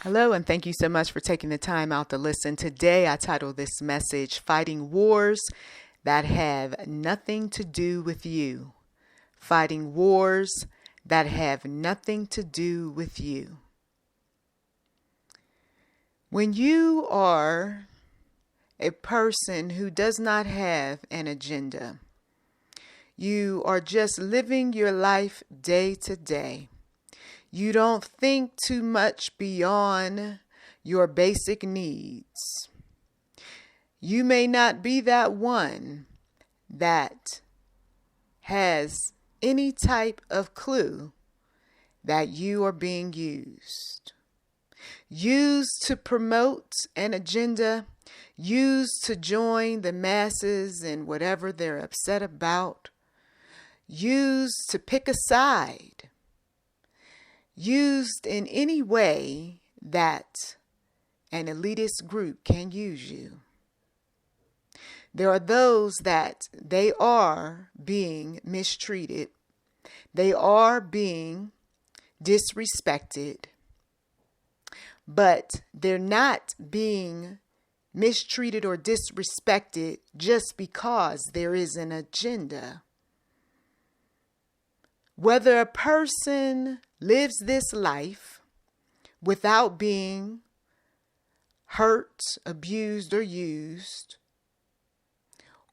Hello, and thank you so much for taking the time out to listen. Today, I titled this message, Fighting Wars That Have Nothing to Do with You. Fighting Wars That Have Nothing to Do with You. When you are a person who does not have an agenda, you are just living your life day to day. You don't think too much beyond your basic needs. You may not be that one that has any type of clue that you are being used. Used to promote an agenda, used to join the masses in whatever they're upset about, used to pick a side. Used in any way that an elitist group can use you. There are those that they are being mistreated. They are being disrespected. But they're not being mistreated or disrespected just because there is an agenda. Whether a person lives this life without being hurt, abused, or used,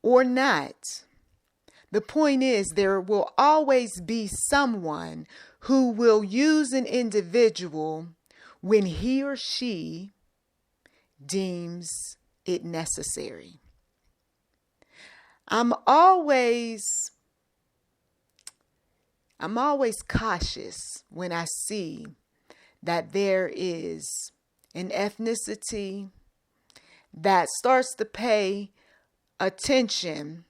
or not, the point is there will always be someone who will use an individual when he or she deems it necessary. I'm always cautious when I see that there is an ethnicity that starts to pay attention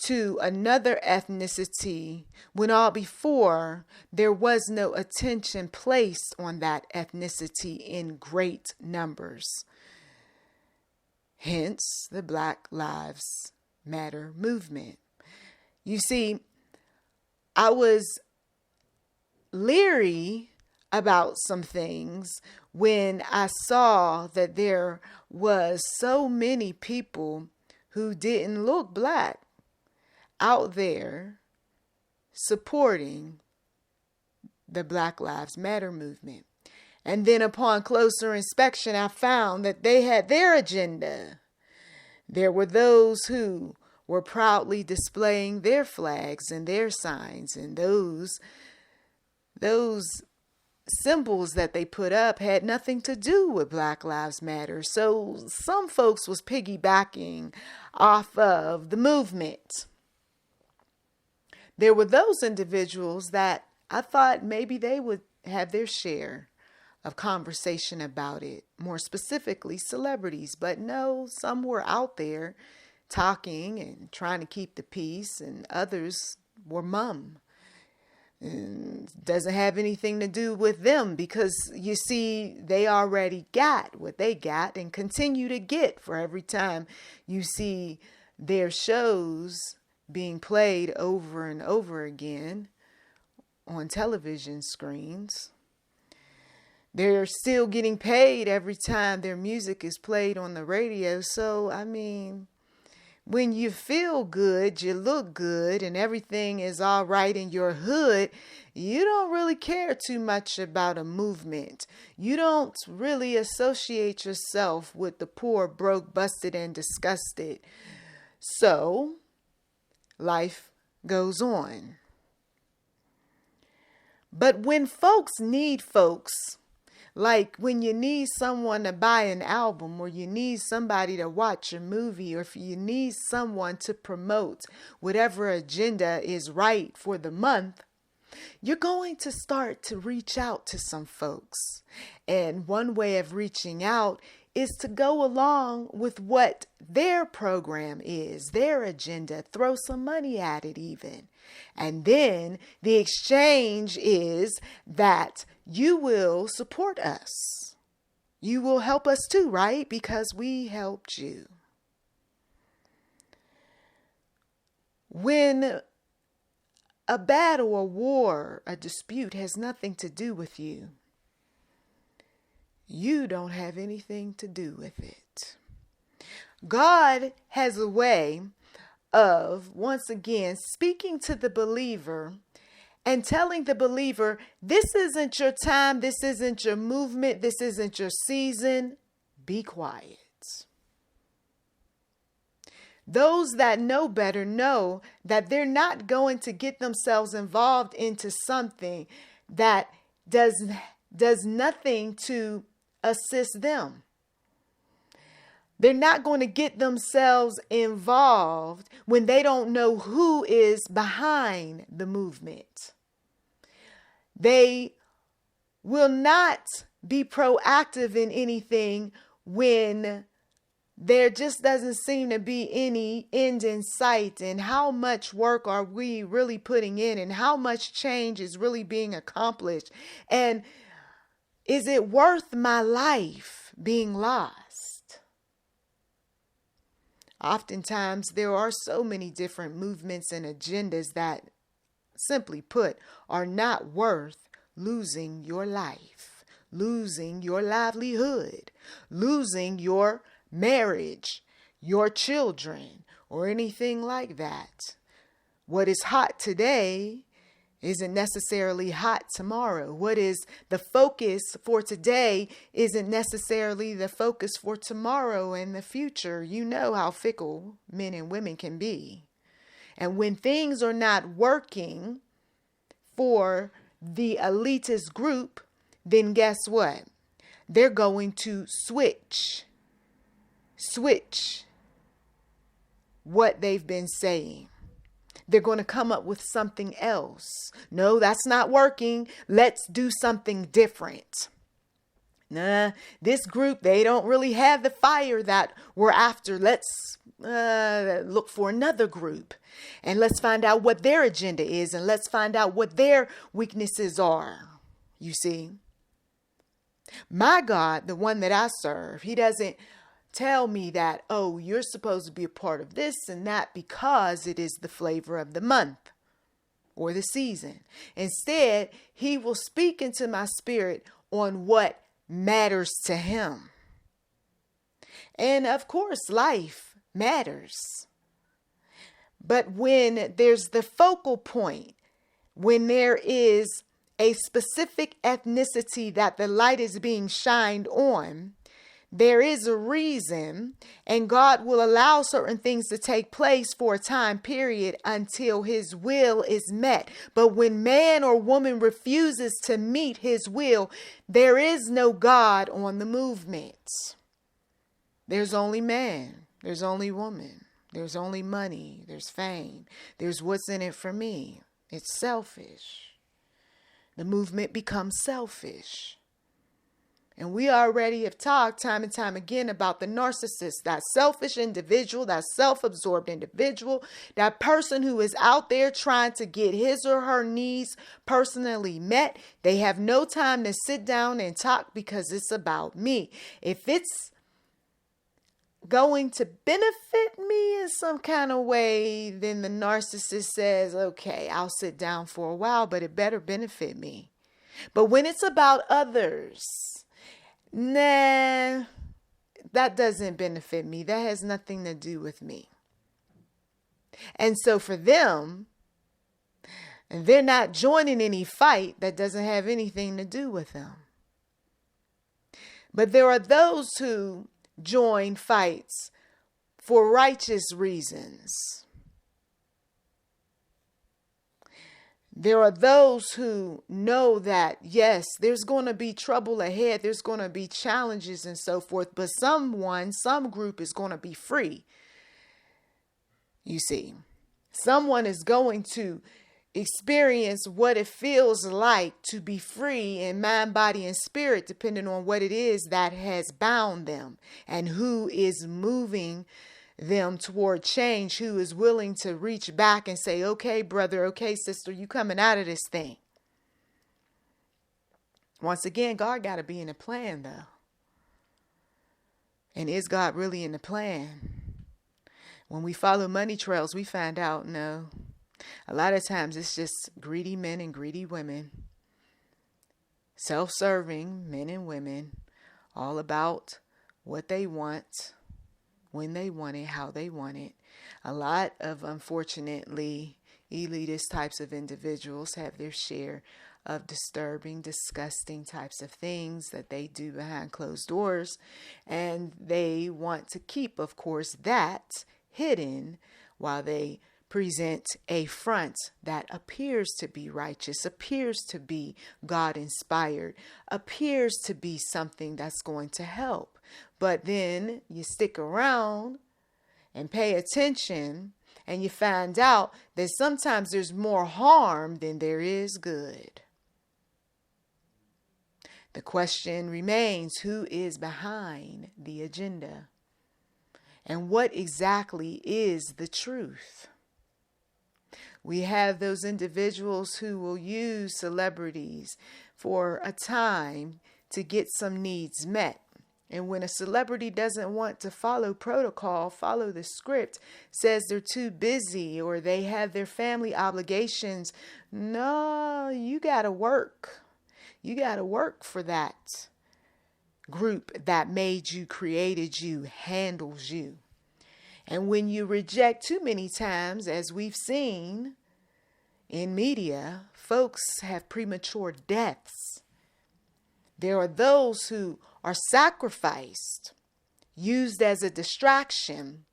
to another ethnicity when all before there was no attention placed on that ethnicity in great numbers. Hence the Black Lives Matter movement. You see, I was leery about some things when I saw that there was so many people who didn't look black out there supporting the Black Lives Matter movement. And then upon closer inspection, I found that they had their agenda. There were those who were proudly displaying their flags and their signs, and those symbols that they put up had nothing to do with Black Lives Matter. So some folks was piggybacking off of the movement. There were those individuals that I thought maybe they would have their share of conversation about it, more specifically celebrities, but no, some were out there talking and trying to keep the peace, and others were mum. And doesn't have anything to do with them because you see, they already got what they got and continue to get for every time you see their shows being played over and over again on television screens. They're still getting paid every time their music is played on the radio. So, I mean, when you feel good, you look good, and everything is all right in your hood, you don't really care too much about a movement. You don't really associate yourself with the poor, broke, busted, and disgusted. So, life goes on. But when folks need folks, like when you need someone to buy an album, or you need somebody to watch a movie, or if you need someone to promote whatever agenda is right for the month, you're going to start to reach out to some folks. And one way of reaching out is to go along with what their program is, their agenda, throw some money at it even. And then the exchange is that you will support us. You will help us too, right? Because we helped you. When a battle, a war, a dispute has nothing to do with you, you don't have anything to do with it. God has a way of, once again, speaking to the believer and telling the believer, this isn't your time, this isn't your movement, this isn't your season. Be quiet. Those that know better know that they're not going to get themselves involved into something that does nothing to assist them. They're not going to get themselves involved when they don't know who is behind the movement. They will not be proactive in anything when there just doesn't seem to be any end in sight. And how much work are we really putting in, and how much change is really being accomplished? And is it worth my life being lost? Oftentimes, there are so many different movements and agendas that, simply put, are not worth losing your life, losing your livelihood, losing your marriage, your children, or anything like that. What is hot today isn't necessarily hot tomorrow. What is the focus for today isn't necessarily the focus for tomorrow and the future. You know how fickle men and women can be. And when things are not working for the elitist group, then guess what? They're going to switch what they've been saying. They're going to come up with something else. No, that's not working. Let's do something different. Nah, this group, they don't really have the fire that we're after. Let's look for another group, and let's find out what their agenda is, and let's find out what their weaknesses are. You see, my God, the one that I serve, he doesn't tell me that, oh, you're supposed to be a part of this and that because it is the flavor of the month or the season. Instead, he will speak into my spirit on what matters to him. And of course, life matters. But when there's the focal point, when there is a specific ethnicity that the light is being shined on, there is a reason, and God will allow certain things to take place for a time period until his will is met. But when man or woman refuses to meet his will, there is no God on the movement. There's only man. There's only woman. There's only money. There's fame. There's what's in it for me. It's selfish. The movement becomes selfish. And we already have talked time and time again about the narcissist, that selfish individual, that self-absorbed individual, that person who is out there trying to get his or her needs personally met. They have no time to sit down and talk because it's about me. If it's going to benefit me in some kind of way, then the narcissist says, okay, I'll sit down for a while, but it better benefit me. But when it's about others, nah, that doesn't benefit me. That has nothing to do with me. And so for them, they're not joining any fight that doesn't have anything to do with them. But there are those who join fights for righteous reasons. There are those who know that, yes, there's going to be trouble ahead. There's going to be challenges and so forth. But some group is going to be free. You see, someone is going to experience what it feels like to be free in mind, body, and spirit, depending on what it is that has bound them and who is moving them toward change, who is willing to reach back and say, okay, brother, okay, sister, you coming out of this thing. Once again, God got to be in the plan, though. And is God really in the plan? When we follow money trails, we find out, no. A lot of times it's just greedy men and greedy women, self-serving men and women, all about what they want, when they want it, how they want it. A lot of, unfortunately, elitist types of individuals have their share of disturbing, disgusting types of things that they do behind closed doors. And they want to keep, of course, that hidden while they present a front that appears to be righteous, appears to be God-inspired, appears to be something that's going to help. But then you stick around and pay attention, and you find out that sometimes there's more harm than there is good. The question remains, who is behind the agenda? And what exactly is the truth? We have those individuals who will use celebrities for a time to get some needs met. And when a celebrity doesn't want to follow protocol, follow the script, says they're too busy or they have their family obligations, no, you got to work. You got to work for that group that made you, created you, handles you. And when you reject too many times, as we've seen in media, folks have premature deaths. There are those who are sacrificed, used as a distraction,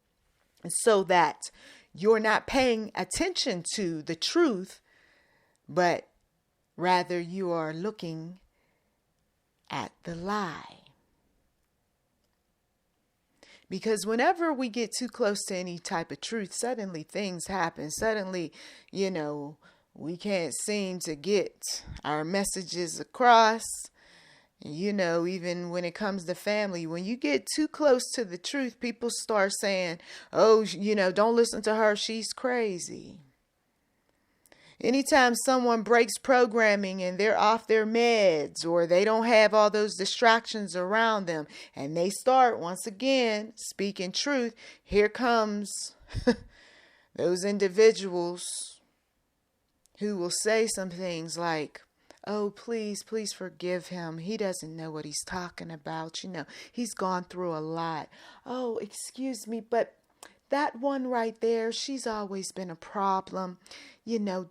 so that you're not paying attention to the truth, but rather you are looking at the lie. Because whenever we get too close to any type of truth, suddenly things happen. Suddenly, we can't seem to get our messages across. Even when it comes to family, when you get too close to the truth, people start saying, oh, don't listen to her, she's crazy. Anytime someone breaks programming and they're off their meds or they don't have all those distractions around them and they start once again speaking truth, here comes those individuals who will say some things like, oh, please forgive him. He doesn't know what he's talking about. He's gone through a lot. Oh, excuse me, but that one right there, she's always been a problem.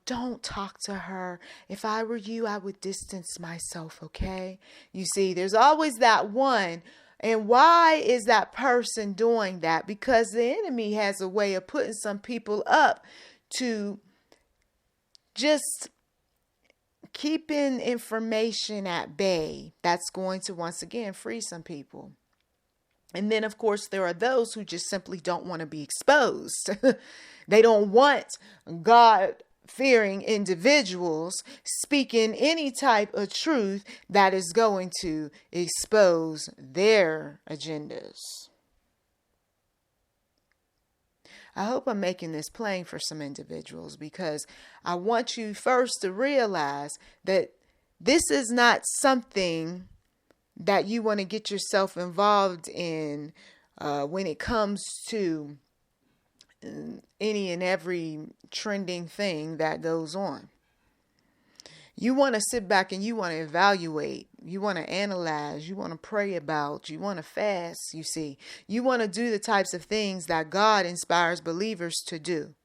Don't talk to her. If I were you, I would distance myself, okay? You see, there's always that one. And why is that person doing that? Because the enemy has a way of putting some people up to just keeping information at bay. That's going to, once again, free some people. And then, of course, there are those who just simply don't want to be exposed. They don't want God-fearing individuals speaking any type of truth that is going to expose their agendas. I hope I'm making this plain for some individuals, because I want you first to realize that this is not something that you want to get yourself involved in when it comes to any and every trending thing that goes on. You want to sit back and you want to evaluate. You want to analyze. You want to pray about. You want to fast, you see. You want to do the types of things that God inspires believers to do.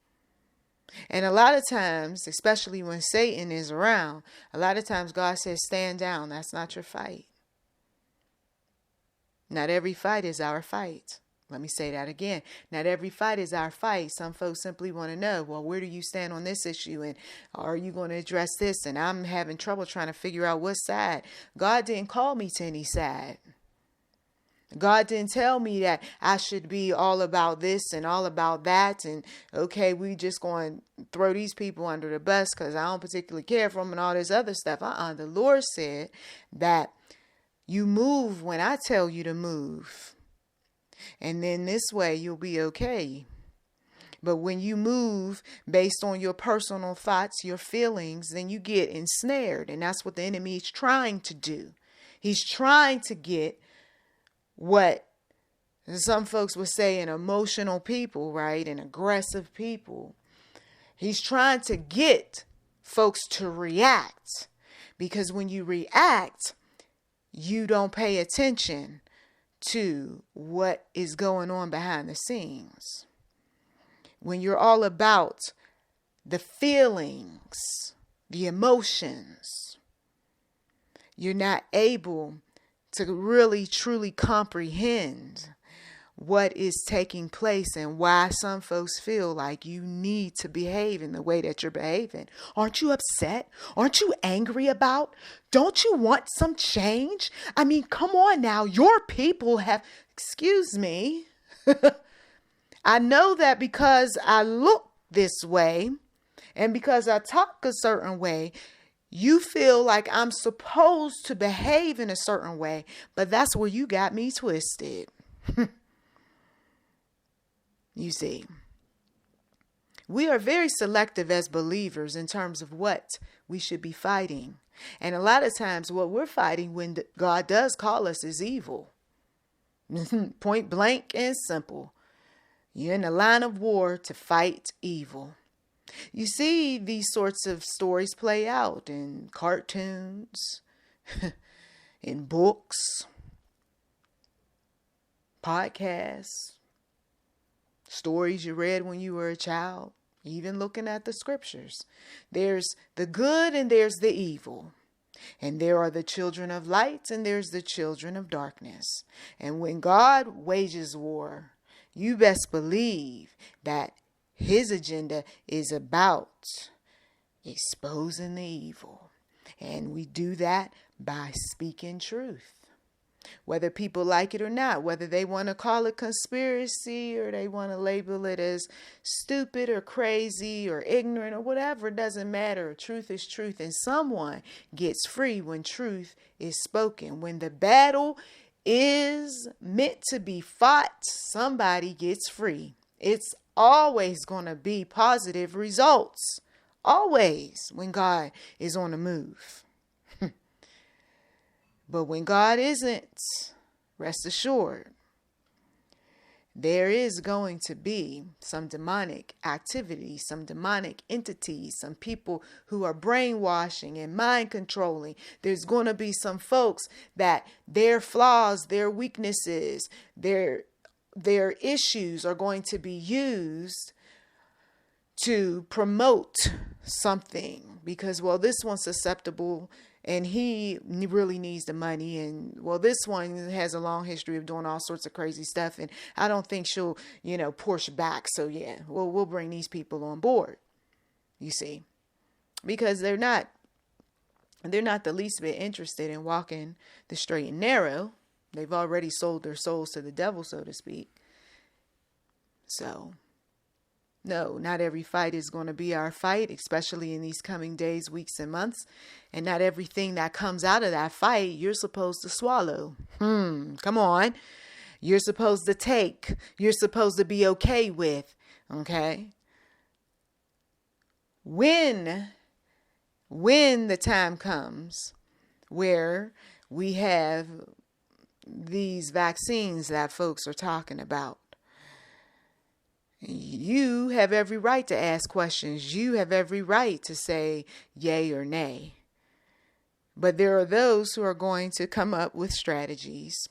And a lot of times, especially when Satan is around, a lot of times God says, stand down. That's not your fight. Not every fight is our fight. Let me say that again. Not every fight is our fight. Some folks simply want to know, well, where do you stand on this issue? And are you going to address this? And I'm having trouble trying to figure out what side. God didn't call me to any side. God didn't tell me that I should be all about this and all about that. And okay, we just going to throw these people under the bus because I don't particularly care for them and all this other stuff. The Lord said that you move when I tell you to move. And then this way you'll be okay. But when you move based on your personal thoughts, your feelings, then you get ensnared. And that's what the enemy is trying to do. He's trying to get what some folks would say an emotional people, right? An aggressive people. He's trying to get folks to react. Because when you react, you don't pay attention to what is going on behind the scenes. When you're all about the feelings, the emotions, you're not able to really truly comprehend what is taking place and why some folks feel like you need to behave in the way that you're behaving. Aren't you upset? Aren't you angry about? Don't you want some change? I mean, come on now. Your people have, excuse me. I know that because I look this way and because I talk a certain way, you feel like I'm supposed to behave in a certain way, but that's where you got me twisted. You see, we are very selective as believers in terms of what we should be fighting. And a lot of times what we're fighting when God does call us is evil. Point blank and simple. You're in the line of war to fight evil. You see these sorts of stories play out in cartoons, in books, podcasts, stories you read when you were a child, even looking at the scriptures. There's the good and there's the evil. And there are the children of light and there's the children of darkness. And when God wages war, you best believe that his agenda is about exposing the evil. And we do that by speaking truth. Whether people like it or not, whether they want to call it conspiracy or they want to label it as stupid or crazy or ignorant or whatever, it doesn't matter. Truth is truth, and someone gets free when truth is spoken. When the battle is meant to be fought, somebody gets free. It's always going to be positive results. Always when God is on the move. But when God isn't, rest assured, there is going to be some demonic activity, some demonic entities, some people who are brainwashing and mind controlling. There's going to be some folks that their flaws, their weaknesses, their issues are going to be used to promote something because, well, this one's susceptible and he really needs the money. And, well, this one has a long history of doing all sorts of crazy stuff. And I don't think she'll, push back. So, yeah, we'll bring these people on board, you see, because they're not the least bit interested in walking the straight and narrow. They've already sold their souls to the devil, so to speak. So, no, not every fight is going to be our fight, especially in these coming days, weeks, and months. And not everything that comes out of that fight, you're supposed to swallow. Come on. You're supposed to take. You're supposed to be okay with. Okay? When the time comes where we have these vaccines that folks are talking about, you have every right to ask questions. You have every right to say yay or nay. But there are those who are going to come up with strategies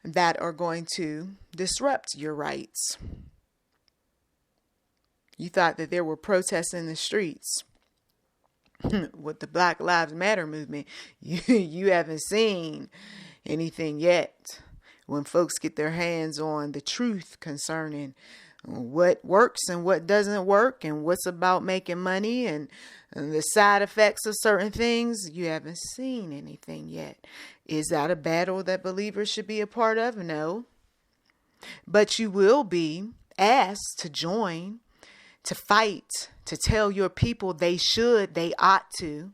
that are going to disrupt your rights. You thought that there were protests in the streets with the Black Lives Matter movement. You haven't seen anything yet. When folks get their hands on the truth concerning what works and what doesn't work and what's about making money and the side effects of certain things, you haven't seen anything yet. Is that a battle that believers should be a part of? No. But you will be asked to join, to fight, to tell your people they should, they ought to.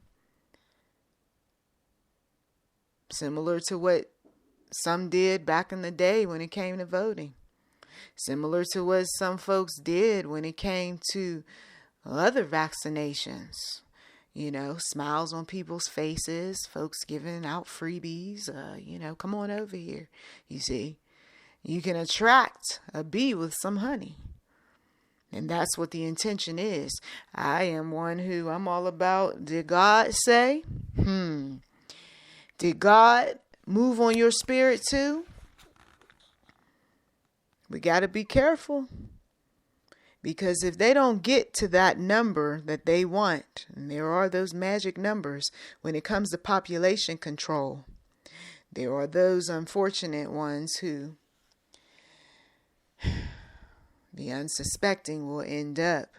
Similar to what some did back in the day when it came to voting. Similar to what some folks did when it came to other vaccinations. Smiles on people's faces, folks giving out freebies. Come on over here. You see, you can attract a bee with some honey. And that's what the intention is. I am one who I'm all about, did God say? Did God move on your spirit too? We got to be careful. Because if they don't get to that number that they want, and there are those magic numbers when it comes to population control, there are those unfortunate ones who, the unsuspecting, will end up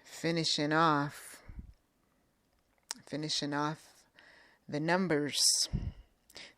finishing off the numbers.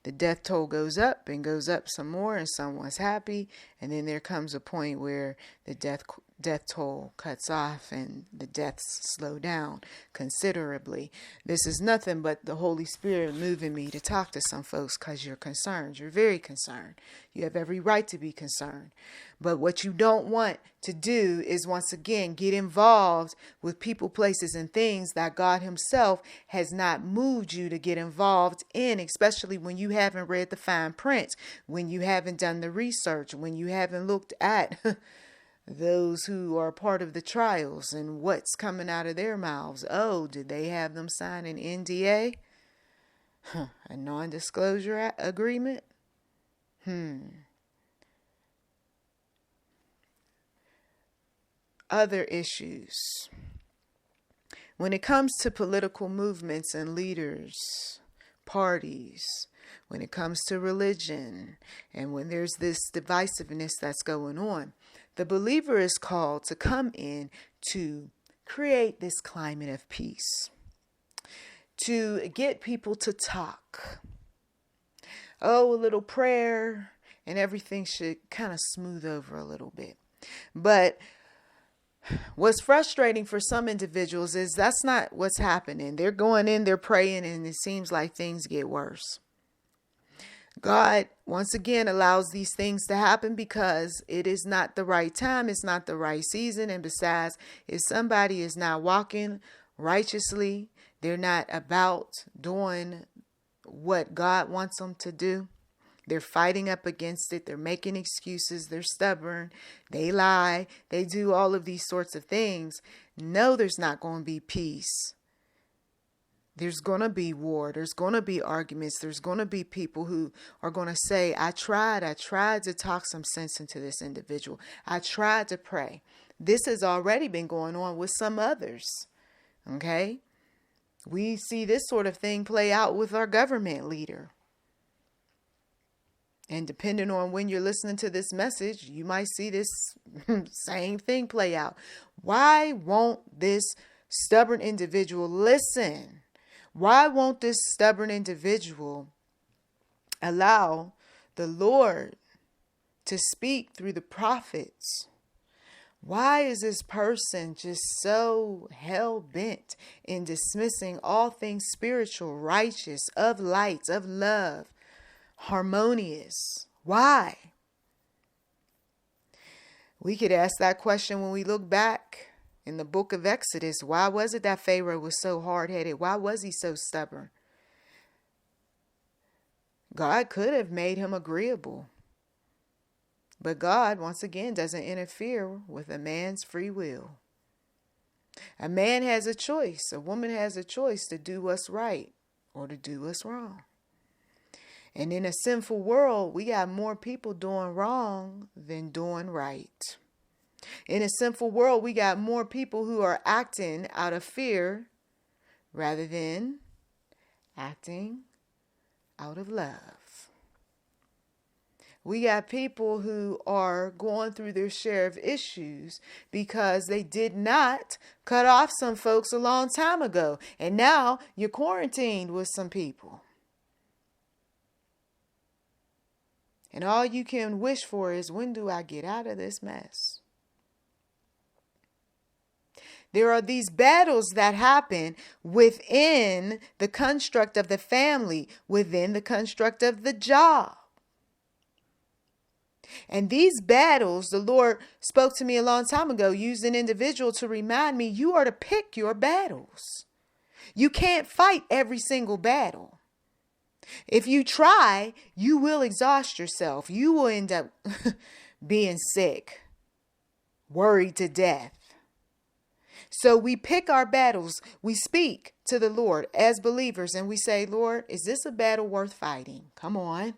The death toll goes up and goes up some more, and someone's happy, and then there comes a point where the death toll cuts off and the deaths slow down considerably. This is nothing but the Holy Spirit moving me to talk to some folks because you're concerned. You're very concerned. You have every right to be concerned. But what you don't want to do is, once again, get involved with people, places, and things that God himself has not moved you to get involved in, especially when you haven't read the fine print, when you haven't done the research, when you haven't looked at those who are part of the trials and what's coming out of their mouths. Oh, did they have them sign an NDA? A non-disclosure agreement? Other issues. When it comes to political movements and leaders, parties, when it comes to religion, and when there's this divisiveness that's going on, the believer is called to come in to create this climate of peace, to get people to talk. Oh, a little prayer and everything should kind of smooth over a little bit. But what's frustrating for some individuals is that's not what's happening. They're going in, they're praying, and it seems like things get worse. God, once again, allows these things to happen because it is not the right time. It's not the right season. And besides, if somebody is not walking righteously, they're not about doing what God wants them to do. They're fighting up against it. They're making excuses. They're stubborn. They lie. They do all of these sorts of things. No, there's not going to be peace. There's going to be war. There's going to be arguments. There's going to be people who are going to say, I tried to talk some sense into this individual. I tried to pray. This has already been going on with some others. Okay? We see this sort of thing play out with our government leader. And depending on when you're listening to this message, you might see this same thing play out. Why won't this stubborn individual listen? Why won't this stubborn individual allow the Lord to speak through the prophets? Why is this person just so hell-bent in dismissing all things spiritual, righteous, of light, of love, harmonious? Why? We could ask that question when we look back in the book of Exodus. Why was it that Pharaoh was so hard-headed? Why was he so stubborn? God could have made him agreeable. But God, once again, doesn't interfere with a man's free will. A man has a choice. A woman has a choice to do what's right or to do what's wrong. And in a sinful world, we got more people doing wrong than doing right. In a sinful world, we got more people who are acting out of fear rather than acting out of love. We got people who are going through their share of issues because they did not cut off some folks a long time ago. And now you're quarantined with some people. And all you can wish for is, when do I get out of this mess? There are these battles that happen within the construct of the family, within the construct of the job. And these battles, the Lord spoke to me a long time ago, used an individual to remind me, you are to pick your battles. You can't fight every single battle. If you try, you will exhaust yourself. You will end up being sick, worried to death. So we pick our battles. We speak to the Lord as believers and we say, Lord, is this a battle worth fighting? Come on.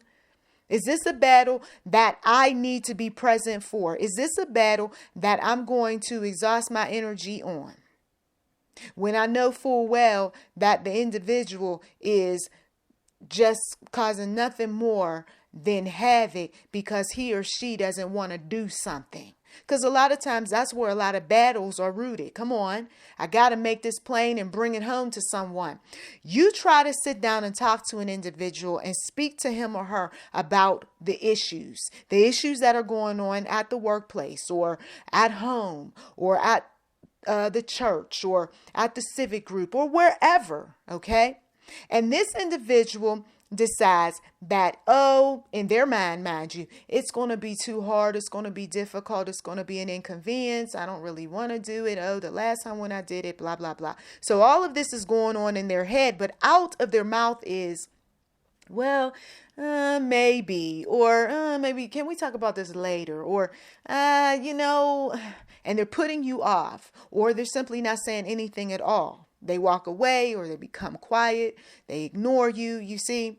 Is this a battle that I need to be present for? Is this a battle that I'm going to exhaust my energy on? When I know full well that the individual is just causing nothing more than havoc because he or she doesn't want to do something. Because a lot of times that's where a lot of battles are rooted. Come on. I got to make this plain and bring it home to someone. You try to sit down and talk to an individual and speak to him or her about the issues that are going on at the workplace or at home or at the church or at the civic group or wherever. Okay. And this individual decides that, in their mind you, it's going to be too hard. It's going to be difficult. It's going to be an inconvenience. I don't really want to do it. The last time when I did it, blah, blah, blah. So all of this is going on in their head, but out of their mouth is, well, maybe, or maybe, can we talk about this later? Or, and they're putting you off, or they're simply not saying anything at all. They walk away or they become quiet. They ignore you. You see,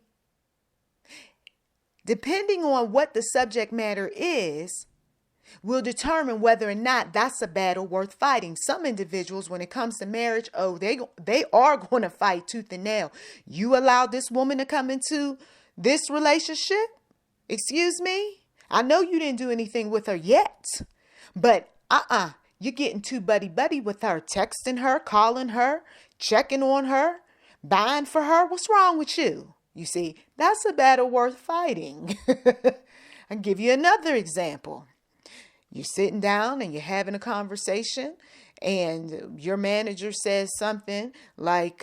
depending on what the subject matter is, will determine whether or not that's a battle worth fighting. Some individuals, when it comes to marriage, they are going to fight tooth and nail. You allowed this woman to come into this relationship? Excuse me? I know you didn't do anything with her yet, but you're getting too buddy-buddy with her, texting her, calling her, checking on her, buying for her. What's wrong with you? You see, that's a battle worth fighting. I'll give you another example. You're sitting down and you're having a conversation and your manager says something like,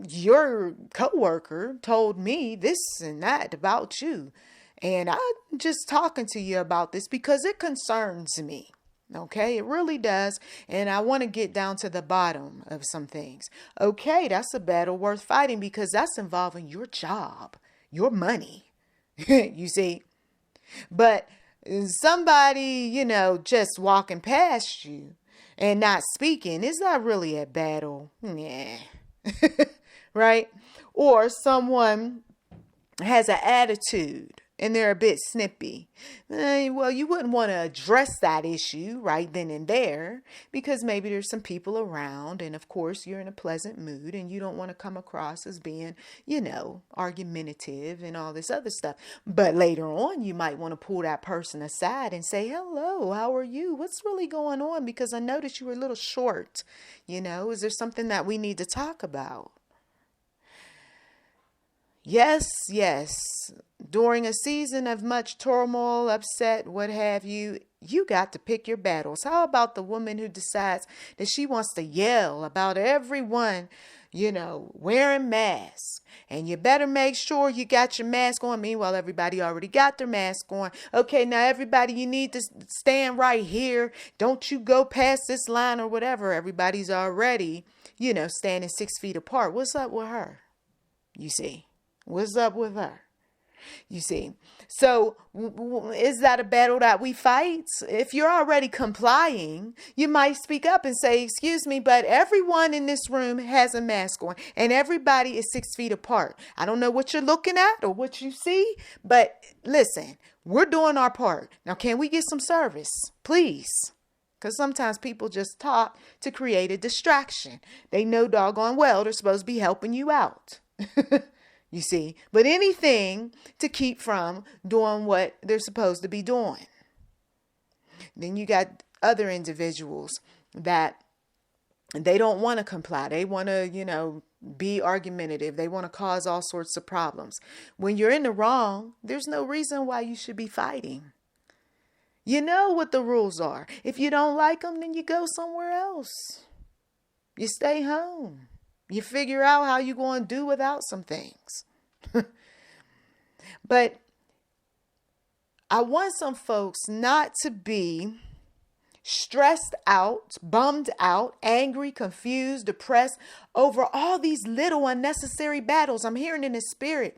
your coworker told me this and that about you. And I'm just talking to you about this because it concerns me. Okay, it really does. And I want to get down to the bottom of some things. Okay, that's a battle worth fighting because that's involving your job, your money. You see, but somebody, just walking past you and not speaking, is that really a battle? Yeah. Right? Or someone has an attitude and they're a bit snippy. Well, you wouldn't want to address that issue right then and there because maybe there's some people around and of course you're in a pleasant mood and you don't want to come across as being, argumentative and all this other stuff. But later on, you might want to pull that person aside and say, hello, how are you? What's really going on? Because I noticed you were a little short. Is there something that we need to talk about? Yes. During a season of much turmoil, upset, what have you, you got to pick your battles. How about the woman who decides that she wants to yell about everyone, wearing masks? And you better make sure you got your mask on. Meanwhile, everybody already got their mask on. Okay, now everybody, you need to stand right here. Don't you go past this line or whatever. Everybody's already, standing 6 feet apart. What's up with her? You see, what's up with her? You see, so is that a battle that we fight? If you're already complying, you might speak up and say, excuse me, but everyone in this room has a mask on and everybody is 6 feet apart. I don't know what you're looking at or what you see, but listen, we're doing our part. Now, can we get some service, please? Because sometimes people just talk to create a distraction. They know doggone well they're supposed to be helping you out. You see, but anything to keep from doing what they're supposed to be doing. Then you got other individuals that they don't want to comply. They want to, be argumentative. They want to cause all sorts of problems. When you're in the wrong, there's no reason why you should be fighting. You know what the rules are. If you don't like them, then you go somewhere else. You stay home. You figure out how you're going to do without some things. But I want some folks not to be stressed out, bummed out, angry, confused, depressed over all these little unnecessary battles. I'm hearing in the spirit.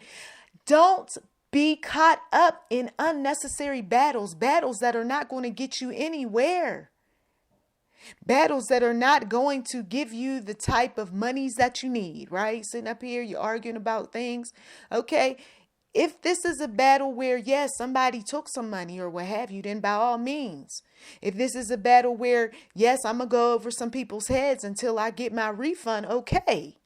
Don't be caught up in unnecessary battles that are not going to get you anywhere. Battles that are not going to give you the type of monies that you need, right? Sitting up here, you're arguing about things. Okay. If this is a battle where, yes, somebody took some money or what have you, then by all means. If this is a battle where, yes, I'm going to go over some people's heads until I get my refund, okay.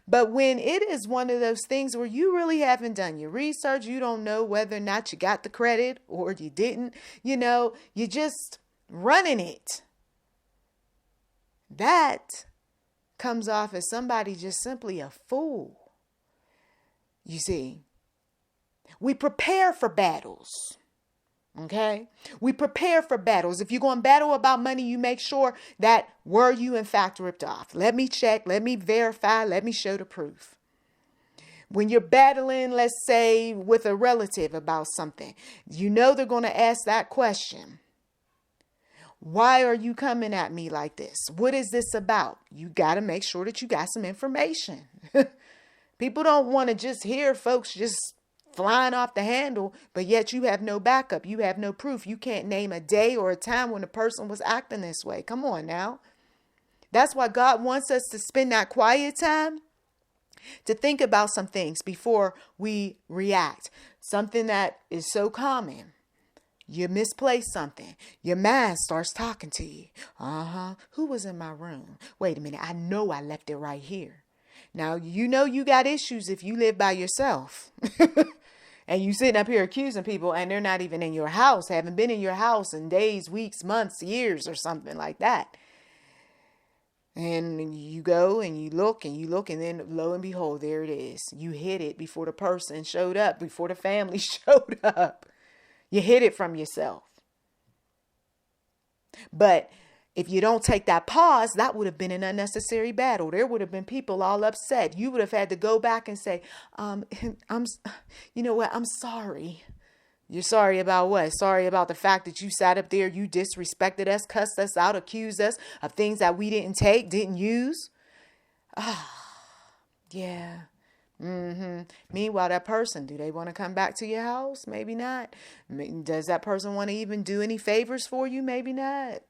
But when it is one of those things where you really haven't done your research, you don't know whether or not you got the credit or you didn't, you just running it. That comes off as somebody just simply a fool. You see, we prepare for battles. Okay? We prepare for battles. If you're going to battle about money, you make sure that were you in fact ripped off? Let me check. Let me verify. Let me show the proof. When you're battling, let's say, with a relative about something, they're going to ask that question. Why are you coming at me like this? What is this about? You got to make sure that you got some information. People don't want to just hear folks just flying off the handle, but yet you have no backup. You have no proof. You can't name a day or a time when a person was acting this way. Come on now. That's why God wants us to spend that quiet time to think about some things before we react. Something that is so common. You misplace something. Your mind starts talking to you. Who was in my room? Wait a minute. I know I left it right here. Now, you got issues if you live by yourself. And you sitting up here accusing people and they're not even in your house, haven't been in your house in days, weeks, months, years, or something like that. And you go and you look, and then lo and behold, there it is. You hid it before the person showed up, before the family showed up. You hid it from yourself. But if you don't take that pause, that would have been an unnecessary battle. There would have been people all upset. You would have had to go back and say, you know what? I'm sorry. You're sorry about what? Sorry about the fact that you sat up there, you disrespected us, cussed us out, accused us of things that we didn't take, didn't use. Yeah. Meanwhile, that person, do they want to come back to your house? Maybe not. Does that person want to even do any favors for you? Maybe not.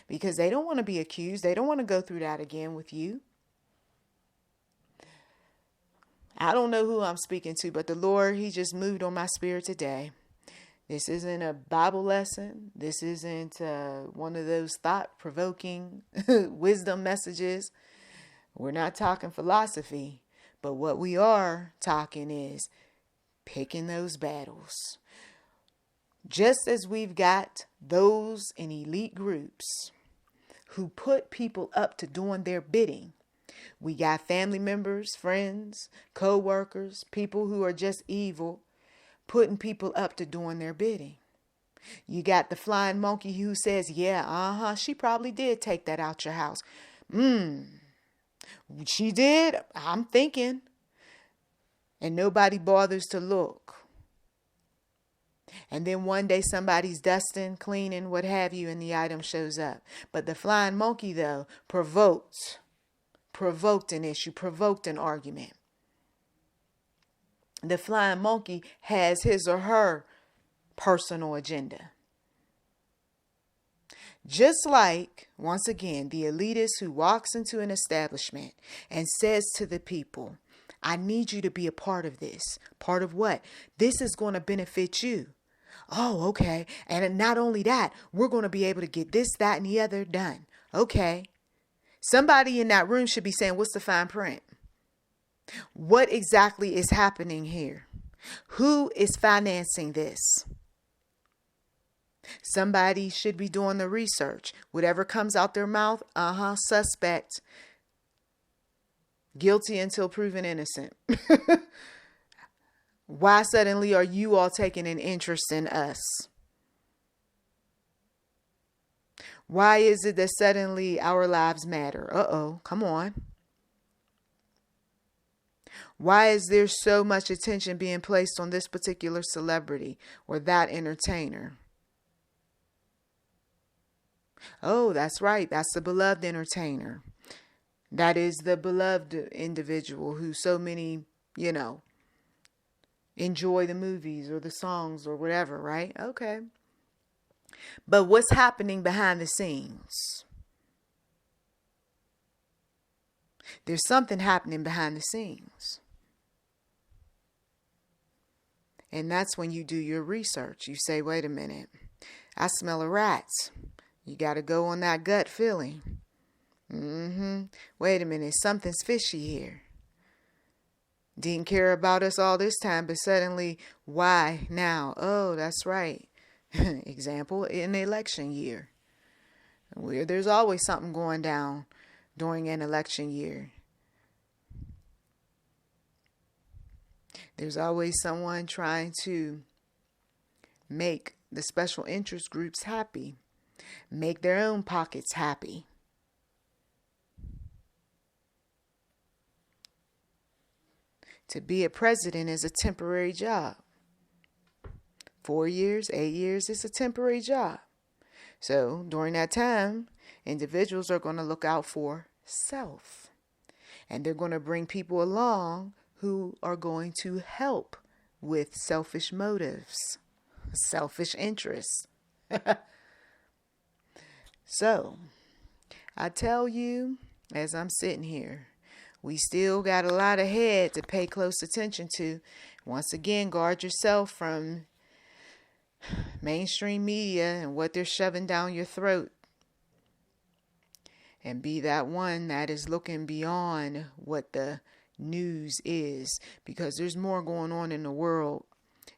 Because they don't want to be accused. They don't want to go through that again with you. I don't know who I'm speaking to, but the Lord, He just moved on my spirit today. This isn't a Bible lesson. This isn't one of those thought-provoking wisdom messages. We're not talking philosophy. But what we are talking is picking those battles. Just as we've got those in elite groups who put people up to doing their bidding, we got family members, friends, co-workers, people who are just evil, putting people up to doing their bidding. You got the flying monkey who says, yeah, she probably did take that out your house. She did, I'm thinking. And nobody bothers to look. And then one day somebody's dusting, cleaning, what have you, and the item shows up. But the flying monkey, though, provoked an issue, provoked an argument. The flying monkey has his or her personal agenda. Just like, once again, the elitist who walks into an establishment and says to the people, I need you to be a part of this. Part of what? This is going to benefit you. Oh, okay. And not only that, we're going to be able to get this, that, and the other done. Okay. Somebody in that room should be saying, what's the fine print? What exactly is happening here? Who is financing this? Somebody should be doing the research. Whatever comes out their mouth, suspect. Guilty until proven innocent. Why suddenly are you all taking an interest in us? Why is it that suddenly our lives matter? Come on. Why is there so much attention being placed on this particular celebrity or that entertainer? Oh, that's right. That's the beloved entertainer. That is the beloved individual who so many, enjoy the movies or the songs or whatever, right? Okay. But what's happening behind the scenes? There's something happening behind the scenes. And that's when you do your research. You say, wait a minute, I smell a rats. You got to go on that gut feeling. Wait a minute, something's fishy here. Didn't care about us all this time, but suddenly, why now? Oh, that's right. Example, in the election year. Where there's always something going down during an election year. There's always someone trying to make the special interest groups happy, make their own pockets happy. To be a president is a temporary job. 4 years, 8 years, it's a temporary job. So during that time, individuals are going to look out for self. And they're going to bring people along who are going to help with selfish motives, selfish interests. So, I tell you, as I'm sitting here, we still got a lot ahead to pay close attention to. Once again, guard yourself from mainstream media and what they're shoving down your throat. And be that one that is looking beyond what the news is, because there's more going on in the world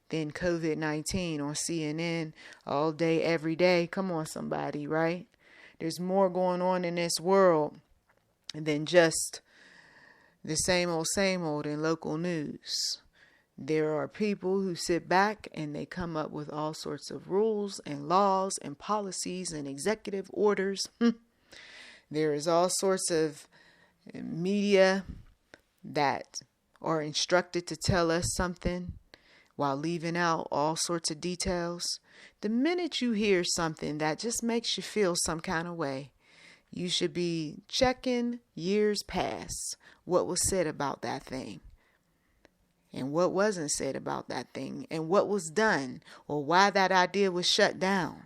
than COVID-19 on CNN all day, every day. Come on, somebody, right? There's more going on in this world than just the same old in local news. There are people who sit back and they come up with all sorts of rules and laws and policies and executive orders. There is all sorts of media that are instructed to tell us something while leaving out all sorts of details. The minute you hear something that just makes you feel some kind of way, you should be checking years past what was said about that thing and what wasn't said about that thing and what was done or why that idea was shut down.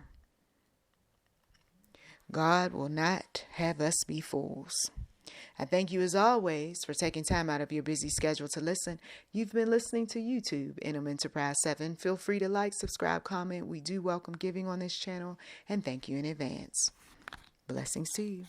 God will not have us be fools. I thank you as always for taking time out of your busy schedule to listen. You've been listening to YouTube, NM Enterprise 7. Feel free to like, subscribe, comment. We do welcome giving on this channel, and thank you in advance. Blessings to you.